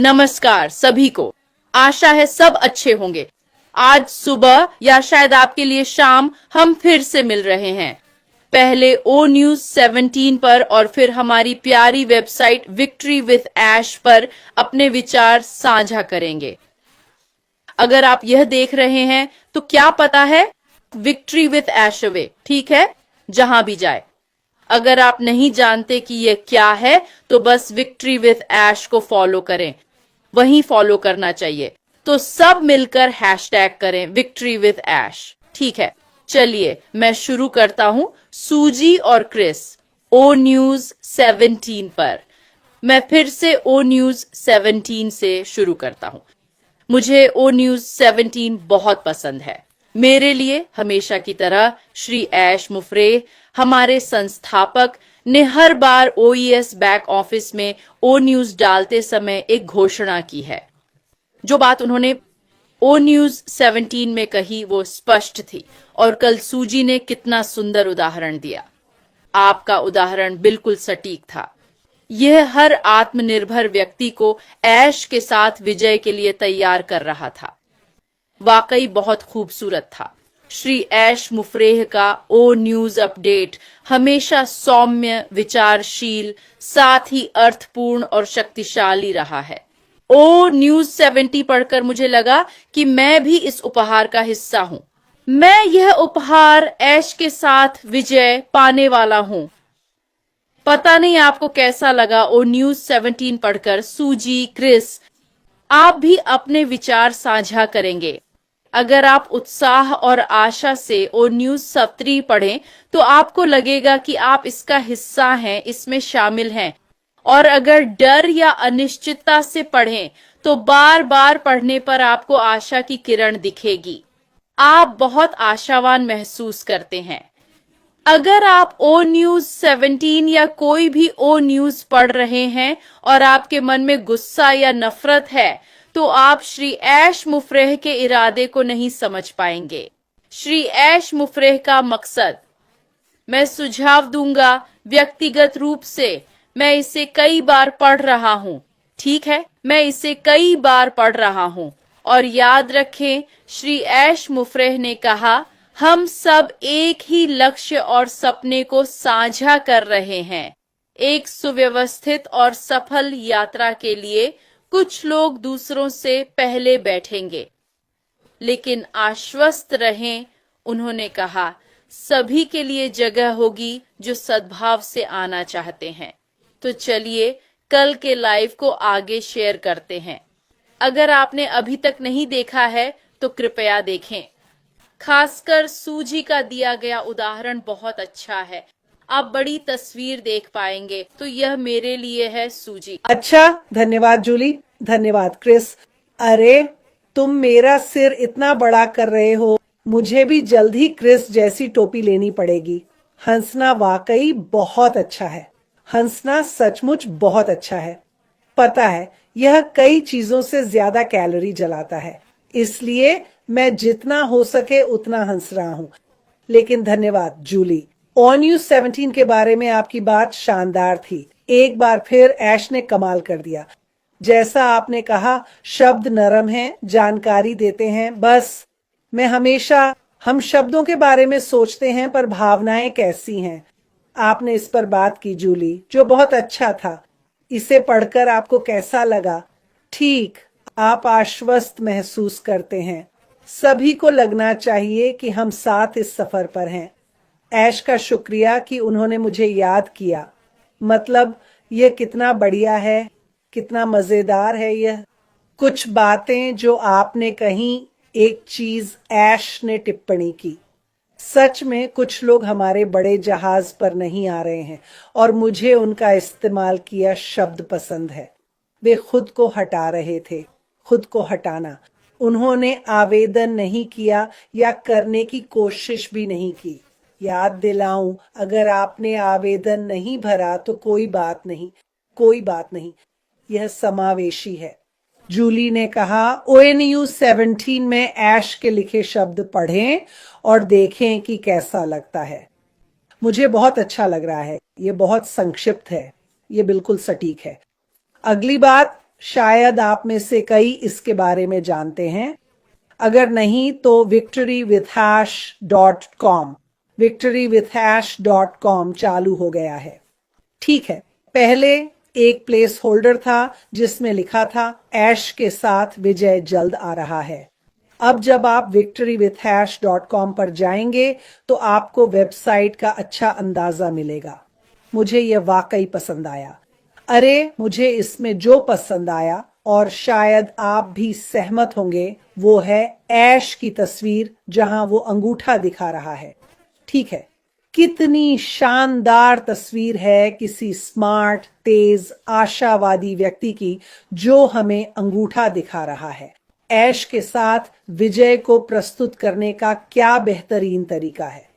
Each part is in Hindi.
नमस्कार सभी को। आशा है सब अच्छे होंगे। आज सुबह या शायद आपके लिए शाम हम फिर से मिल रहे हैं, पहले ओ न्यूज 17 पर और फिर हमारी प्यारी वेबसाइट विक्ट्री विथ ऐश पर अपने विचार साझा करेंगे। अगर आप यह देख रहे हैं तो क्या पता है, विक्ट्री विथ ऐश अवे, ठीक है, जहां भी जाए। अगर आप नहीं जानते कि यह क्या है तो बस विक्ट्री विथ ऐश को फॉलो करें, वहीं फॉलो करना चाहिए। तो सब मिलकर हैशटैग करें विक्ट्री विथ ऐश, ठीक है। चलिए मैं शुरू करता हूं सूजी और क्रिस ओ न्यूज 17 पर। मैं फिर से ओ न्यूज 17 से शुरू करता हूं। मुझे ओ न्यूज 17 बहुत पसंद है। मेरे लिए हमेशा की तरह श्री ऐश मुफरेह, हमारे संस्थापक, ने हर ओईएस ओईएस बैक ऑफिस में ओ न्यूज डालते समय एक घोषणा की है। जो बात उन्होंने ओ न्यूज 17 में कही वो स्पष्ट थी, और कल सूजी ने कितना सुंदर उदाहरण दिया। आपका उदाहरण बिल्कुल सटीक था। यह हर आत्मनिर्भर व्यक्ति को ऐश के साथ विजय के लिए तैयार कर रहा था। वाकई बहुत खूबसूरत था। श्री ऐश मुफरेह का ओ न्यूज अपडेट हमेशा सौम्य, विचारशील, साथ ही अर्थपूर्ण और शक्तिशाली रहा है। ओ न्यूज 70 पढ़कर मुझे लगा कि मैं भी इस उपहार का हिस्सा हूं। मैं यह उपहार ऐश के साथ विजय पाने वाला हूं। पता नहीं आपको कैसा लगा ओ न्यूज 17 पढ़कर। सूजी, क्रिस, आप भी अपने विचार साझा करेंगे। अगर आप उत्साह और आशा से ओ न्यूज 17 पढ़ें तो आपको लगेगा कि आप इसका हिस्सा हैं, इसमें शामिल हैं। और अगर डर या अनिश्चितता से पढ़ें तो बार बार पढ़ने पर आपको आशा की किरण दिखेगी। आप बहुत आशावान महसूस करते हैं। अगर आप ओ न्यूज 17 या कोई भी ओ न्यूज पढ़ रहे हैं और आपके मन में गुस्सा या नफरत है तो आप श्री ऐश मुफरेह के इरादे को नहीं समझ पाएंगे। श्री ऐश मुफरेह का मकसद, मैं सुझाव दूंगा व्यक्तिगत रूप से, मैं इसे कई बार पढ़ रहा हूं, ठीक है, मैं इसे कई बार पढ़ रहा हूं। और याद रखें, श्री ऐश मुफरेह ने कहा, हम सब एक ही लक्ष्य और सपने को साझा कर रहे हैं। एक सुव्यवस्थित और सफल यात्रा के लिए कुछ लोग दूसरों से पहले बैठेंगे, लेकिन आश्वस्त रहें, उन्होंने कहा, सभी के लिए जगह होगी जो सद्भाव से आना चाहते हैं। तो चलिए कल के लाइव को आगे शेयर करते हैं। अगर आपने अभी तक नहीं देखा है तो कृपया देखें। खासकर सूजी का दिया गया उदाहरण बहुत अच्छा है। आप बड़ी तस्वीर देख पाएंगे। तो यह मेरे लिए है सूजी। अच्छा, धन्यवाद जूली, धन्यवाद क्रिस। अरे तुम मेरा सिर इतना बड़ा कर रहे हो, मुझे भी जल्द ही क्रिस जैसी टोपी लेनी पड़ेगी। हंसना वाकई बहुत अच्छा है। हंसना सचमुच बहुत अच्छा है। पता है, यह कई चीजों से ज्यादा कैलोरी जलाता है, इसलिए मैं जितना हो सके उतना हंस रहा हूँ। लेकिन धन्यवाद जूली। ओ न्यूज 17 के बारे में आपकी बात शानदार थी। एक बार फिर ऐश ने कमाल कर दिया। जैसा आपने कहा, शब्द नरम हैं, जानकारी देते हैं। बस मैं हमेशा, हम शब्दों के बारे में सोचते हैं पर भावनाएं कैसी हैं। आपने इस पर बात की जूली, जो बहुत अच्छा था। इसे पढ़कर आपको कैसा लगा? ठीक, आप आश्वस्त महसूस करते हैं। सभी को लगना चाहिए कि हम साथ इस सफर पर हैं। ऐश का शुक्रिया कि उन्होंने मुझे याद किया। मतलब यह कितना बढ़िया है, कितना मजेदार है। यह कुछ बातें जो आपने कही, एक चीज ऐश ने टिप्पणी की, सच में कुछ लोग हमारे बड़े जहाज पर नहीं आ रहे हैं और मुझे उनका इस्तेमाल किया शब्द पसंद है। वे खुद को हटा रहे थे। खुद को हटाना, उन्होंने आवेदन नहीं किया या करने की कोशिश भी नहीं की। याद दिलाऊं, अगर आपने आवेदन नहीं भरा तो कोई बात नहीं, कोई बात नहीं, यह समावेशी है। जूली ने कहा, ONU 17 में ऐश के लिखे शब्द पढ़ें और देखें कि कैसा लगता है। मुझे बहुत अच्छा लग रहा है। ये बहुत संक्षिप्त है, ये बिल्कुल सटीक है। अगली बात शायद आप में से कई इसके बारे में जानते हैं, अगर नहीं तो victorywithash.com चालू हो गया है। ठीक है, पहले एक प्लेस होल्डर था जिसमें लिखा था ऐश के साथ विजय जल्द आ रहा है। अब जब आप victorywithash.com पर जाएंगे तो आपको वेबसाइट का अच्छा अंदाजा मिलेगा। मुझे यह वाकई पसंद आया। अरे, मुझे इसमें जो पसंद आया और शायद आप भी सहमत होंगे वो है ऐश की तस्वीर जहां वो अंगूठा दिखा रहा है। ठीक है, कितनी शानदार तस्वीर है किसी स्मार्ट, तेज, आशावादी व्यक्ति की जो हमें अंगूठा दिखा रहा है। ऐश के साथ विजय को प्रस्तुत करने का क्या बेहतरीन तरीका है।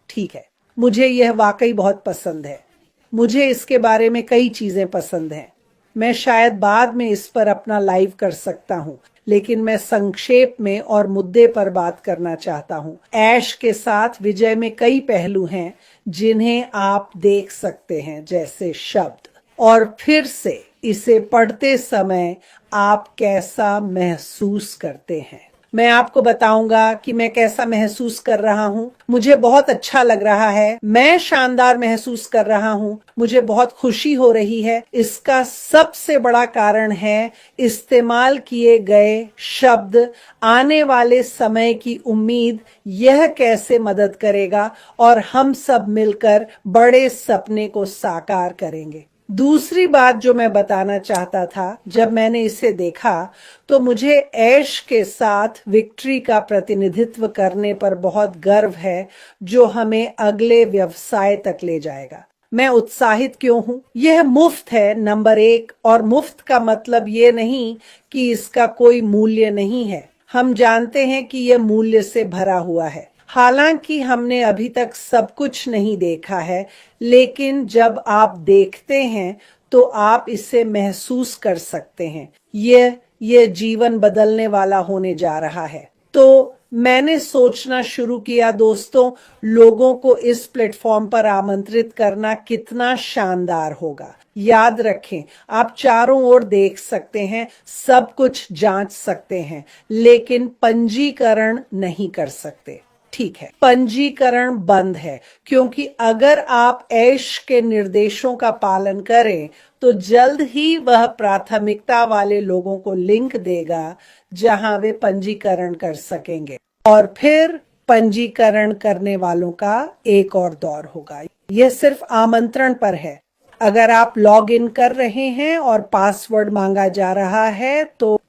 ठीक है, मुझे यह वाकई बहुत पसंद है। मुझे इसके बारे में कई चीजें पसंद हैं। मैं शायद बाद में इस पर अपना लाइव कर सकता हूं, लेकिन मैं संक्षेप में और मुद्दे पर बात करना चाहता हूं। ऐश के साथ विजय में कई पहलू हैं जिन्हें आप देख सकते हैं, जैसे शब्द, और फिर से इसे पढ़ते समय आप कैसा महसूस करते हैं। मैं आपको बताऊंगा कि मैं कैसा महसूस कर रहा हूं। मुझे बहुत अच्छा लग रहा है, मैं शानदार महसूस कर रहा हूं, मुझे बहुत खुशी हो रही है। इसका सबसे बड़ा कारण है इस्तेमाल किए गए शब्द, आने वाले समय की उम्मीद, यह कैसे मदद करेगा और हम सब मिलकर बड़े सपने को साकार करेंगे। दूसरी बात जो मैं बताना चाहता था, जब मैंने इसे देखा तो मुझे ऐश के साथ विक्ट्री का प्रतिनिधित्व करने पर बहुत गर्व है, जो हमें अगले व्यवसाय तक ले जाएगा। मैं उत्साहित क्यों हूं? यह मुफ्त है, नंबर 1, और मुफ्त का मतलब ये नहीं कि इसका कोई मूल्य नहीं है। हम जानते हैं कि यह मूल्य से भरा हुआ है। हालांकि हमने अभी तक सब कुछ नहीं देखा है, लेकिन जब आप देखते हैं तो आप इसे महसूस कर सकते हैं। यह जीवन बदलने वाला होने जा रहा है। तो मैंने सोचना शुरू किया, दोस्तों, लोगों को इस प्लेटफॉर्म पर आमंत्रित करना कितना शानदार होगा। याद रखें, आप चारों ओर देख सकते हैं, सब कुछ जांच सकते हैं, लेकिन पंजीकरण नहीं कर सकते। ठीक है, पंजीकरण बंद है, क्योंकि अगर आप ऐश के निर्देशों का पालन करें तो जल्द ही वह प्राथमिकता वाले लोगों को लिंक देगा जहां वे पंजीकरण कर सकेंगे, और फिर पंजीकरण करने वालों का एक और दौर होगा। यह सिर्फ आमंत्रण पर है। अगर आप लॉग इन कर रहे हैं और पासवर्ड मांगा जा रहा है तो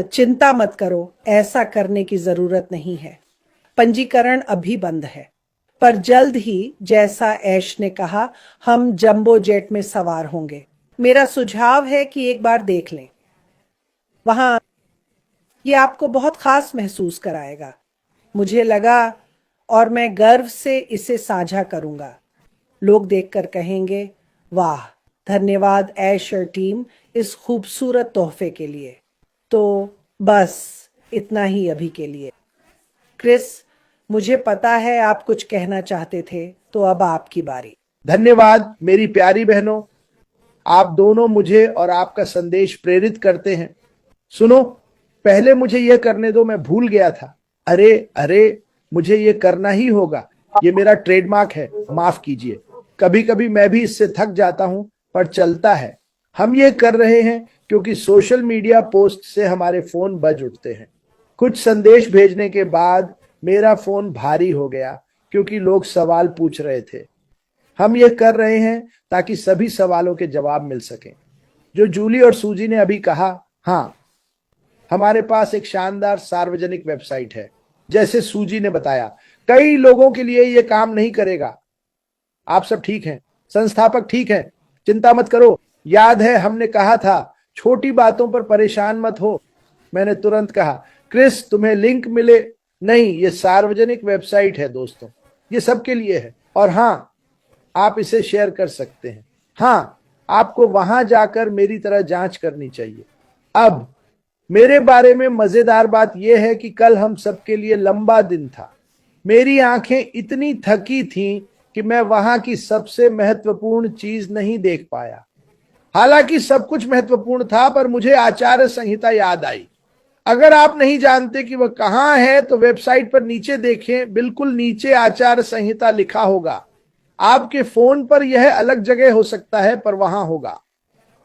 चिंता मत करो, ऐसा करने की जरूरत नहीं है। पंजीकरण अभी बंद है, पर जल्द ही, जैसा ऐश ने कहा, हम जंबो जेट में सवार होंगे। मेरा सुझाव है कि एक बार देख लें वहां, ये आपको बहुत खास महसूस कराएगा। मुझे लगा, और मैं गर्व से इसे साझा करूंगा। लोग देखकर कहेंगे, वाह, धन्यवाद ऐश और टीम इस खूबसूरत तोहफे के लिए। तो बस इतना ही अभी के लिए। क्रिस, मुझे पता है आप कुछ कहना चाहते थे, तो अब आपकी बारी। धन्यवाद मेरी प्यारी बहनों, आप दोनों मुझे और आपका संदेश प्रेरित करते हैं। सुनो, पहले मुझे यह करने दो, मैं भूल गया था। अरे, मुझे यह करना ही होगा, ये मेरा ट्रेडमार्क है, माफ कीजिए। कभी कभी मैं भी इससे थक जाता हूं, पर चलता है। हम ये कर रहे हैं क्योंकि सोशल मीडिया पोस्ट से हमारे फोन बज उठते हैं। कुछ संदेश भेजने के बाद मेरा फोन भारी हो गया क्योंकि लोग सवाल पूछ रहे थे। हम ये कर रहे हैं ताकि सभी सवालों के जवाब मिल सकें। जो जूली और सूजी ने अभी कहा, हाँ, हमारे पास एक शानदार सार्वजनिक वेबसाइट है। जैसे सूजी ने बताया, कई लोगों के लिए ये काम नहीं करेगा। आप सब ठीक हैं, संस्थापक ठीक हैं, चिंता मत करो। याद है हमने कहा था, छोटी बातों पर परेशान मत हो। मैंने तुरंत कहा, क्रिस, तुम्हें लिंक मिले? नहीं, ये सार्वजनिक वेबसाइट है दोस्तों, ये सबके लिए है। और हाँ, आप इसे शेयर कर सकते हैं। हाँ, आपको वहां जाकर मेरी तरह जांच करनी चाहिए। अब मेरे बारे में मजेदार बात यह है कि कल हम सबके लिए लंबा दिन था। मेरी आंखें इतनी थकी थीं कि मैं वहां की सबसे महत्वपूर्ण चीज नहीं देख पाया। हालांकि सब कुछ महत्वपूर्ण था, पर मुझे आचार्य संहिता याद आई। अगर आप नहीं जानते कि वह कहां है तो वेबसाइट पर नीचे देखें, बिल्कुल नीचे आचार्य संहिता लिखा होगा। आपके फोन पर यह अलग जगह हो सकता है, पर वहां होगा।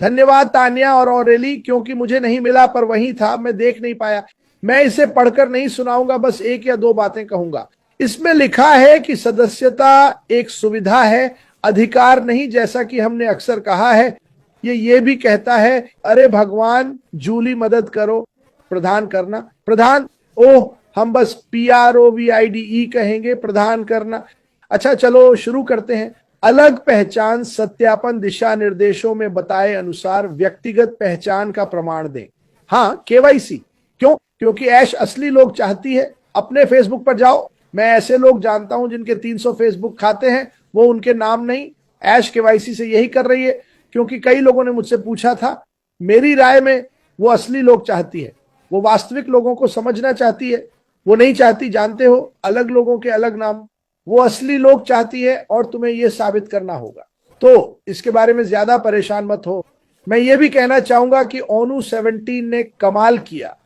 धन्यवाद तान्या और औरेली, क्योंकि मुझे नहीं मिला पर वहीं था, मैं देख नहीं पाया। मैं इसे पढ़कर नहीं सुनाऊंगा, बस एक या दो बातें कहूंगा। इसमें लिखा है कि सदस्यता एक सुविधा है, अधिकार नहीं, जैसा कि हमने अक्सर कहा है। ये भी कहता है, अरे भगवान जूली मदद करो, प्रदान करना। प्रदान, ओह हम बस PROVIDE कहेंगे, प्रदान करना। अच्छा चलो शुरू करते हैं। अलग पहचान सत्यापन दिशा निर्देशों में बताए अनुसार व्यक्तिगत पहचान का प्रमाण दें। हाँ, KYC। क्यों? क्योंकि ऐश असली लोग चाहती है। अपने फेसबुक पर जाओ, मैं ऐसे लोग जानता हूं जिनके 300 फेसबुक खाते हैं, वो उनके नाम नहीं। ऐश KYC से यही कर रही है, क्योंकि कई लोगों ने मुझसे पूछा था। मेरी राय में वो असली लोग चाहती है, वो वास्तविक लोगों को समझना चाहती है। वो नहीं चाहती, जानते हो, अलग लोगों के अलग नाम। वो असली लोग चाहती है और तुम्हें यह साबित करना होगा। तो इसके बारे में ज्यादा परेशान मत हो। मैं ये भी कहना चाहूंगा कि ONU 17 ने कमाल किया।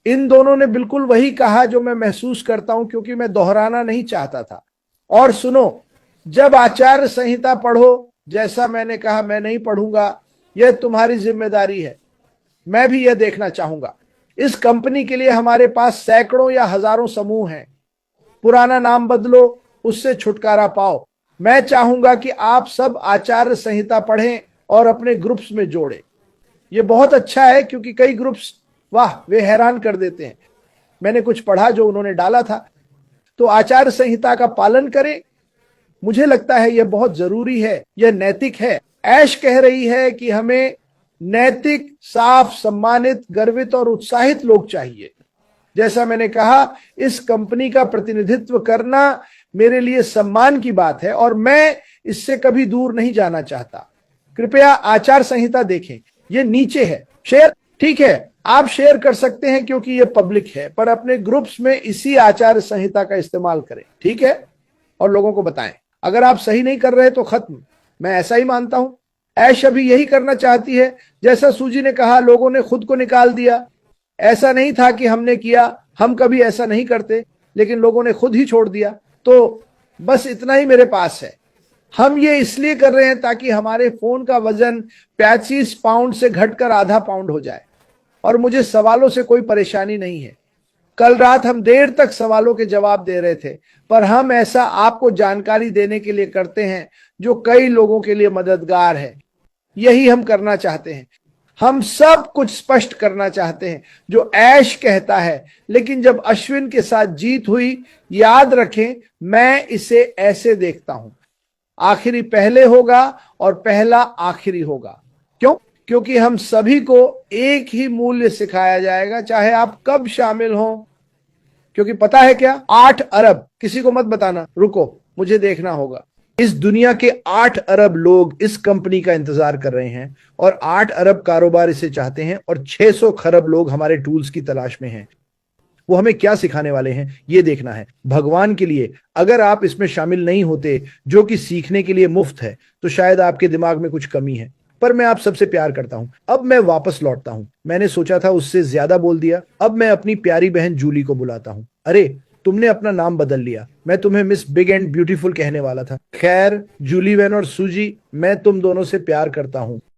इन दोनों ने बिल्कुल वही कहा जो मैं महसूस करता हूं, क्योंकि मैं दोहराना नहीं चाहता था। और सुनो, जब आचार्य संहिता पढ़ो, जैसा मैंने कहा, मैं नहीं पढ़ूंगा, यह तुम्हारी जिम्मेदारी है। मैं भी यह देखना चाहूंगा। इस कंपनी के लिए हमारे पास सैकड़ों या हजारों समूह हैं। पुराना नाम बदलो, उससे छुटकारा पाओ। मैं चाहूंगा कि आप सब आचार्य संहिता पढ़ें और अपने ग्रुप्स में जोड़ें। यह बहुत अच्छा है, क्योंकि कई ग्रुप्स, वाह, वे हैरान कर देते हैं। मैंने कुछ पढ़ा जो उन्होंने डाला था। तो आचार्य संहिता का पालन करें। मुझे लगता है यह बहुत जरूरी है, यह नैतिक है। ऐश कह रही है कि हमें नैतिक, साफ, सम्मानित, गर्वित और उत्साहित लोग चाहिए। जैसा मैंने कहा, इस कंपनी का प्रतिनिधित्व करना मेरे लिए सम्मान की बात है और मैं इससे कभी दूर नहीं जाना चाहता। कृपया आचार संहिता देखें, यह नीचे है। शेयर, ठीक है, आप शेयर कर सकते हैं क्योंकि यह पब्लिक है, पर अपने ग्रुप्स में इसी आचार संहिता का इस्तेमाल करें, ठीक है? और लोगों को बताएं। अगर आप सही नहीं कर रहे तो खत्म। मैं ऐसा ही मानता हूं। ऐश अभी यही करना चाहती है। जैसा सूजी ने कहा, लोगों ने खुद को निकाल दिया। ऐसा नहीं था कि हमने किया, हम कभी ऐसा नहीं करते, लेकिन लोगों ने खुद ही छोड़ दिया। तो बस इतना ही मेरे पास है। हम ये इसलिए कर रहे हैं ताकि हमारे फोन का वजन 25 पाउंड से घटकर आधा पाउंड हो जाए। और मुझे सवालों से कोई परेशानी नहीं है। कल रात हम देर तक सवालों के जवाब दे रहे थे, पर हम ऐसा आपको जानकारी देने के लिए करते हैं जो कई लोगों के लिए मददगार है। यही हम करना चाहते हैं। हम सब कुछ स्पष्ट करना चाहते हैं जो ऐश कहता है, लेकिन जब अश्विन के साथ जीत हुई, याद रखें, मैं इसे ऐसे देखता हूं, आखिरी पहले होगा और पहला आखिरी होगा। क्यों? क्योंकि हम सभी को एक ही मूल्य सिखाया जाएगा, चाहे आप कब शामिल हों। क्योंकि पता है क्या? 8 अरब, किसी को मत बताना, रुको, मुझे देखना होगा। इस दुनिया के 8 अरब लोग इस कंपनी का इंतजार कर रहे हैं और 8 अरब कारोबार इसे चाहते हैं और 600 खरब लोग हमारे टूल्स की तलाश में हैं। वो हमें क्या सिखाने वाले हैं, ये देखना है। भगवान के लिए, अगर आप इसमें शामिल नहीं होते, जो कि सीखने के लिए मुफ्त है, तो शायद आपके दिमाग में कुछ कमी है। पर मैं आप सबसे प्यार करता हूं। अब मैं वापस लौटता हूं। मैंने सोचा था उससे ज्यादा बोल दिया। अब मैं अपनी प्यारी बहन जूली को बुलाता हूं। अरे, तुमने अपना नाम बदल लिया। मैं तुम्हें मिस बिग एंड ब्यूटीफुल कहने वाला था। खैर, जूली वैन और सूजी, मैं तुम दोनों से प्यार करता हूं।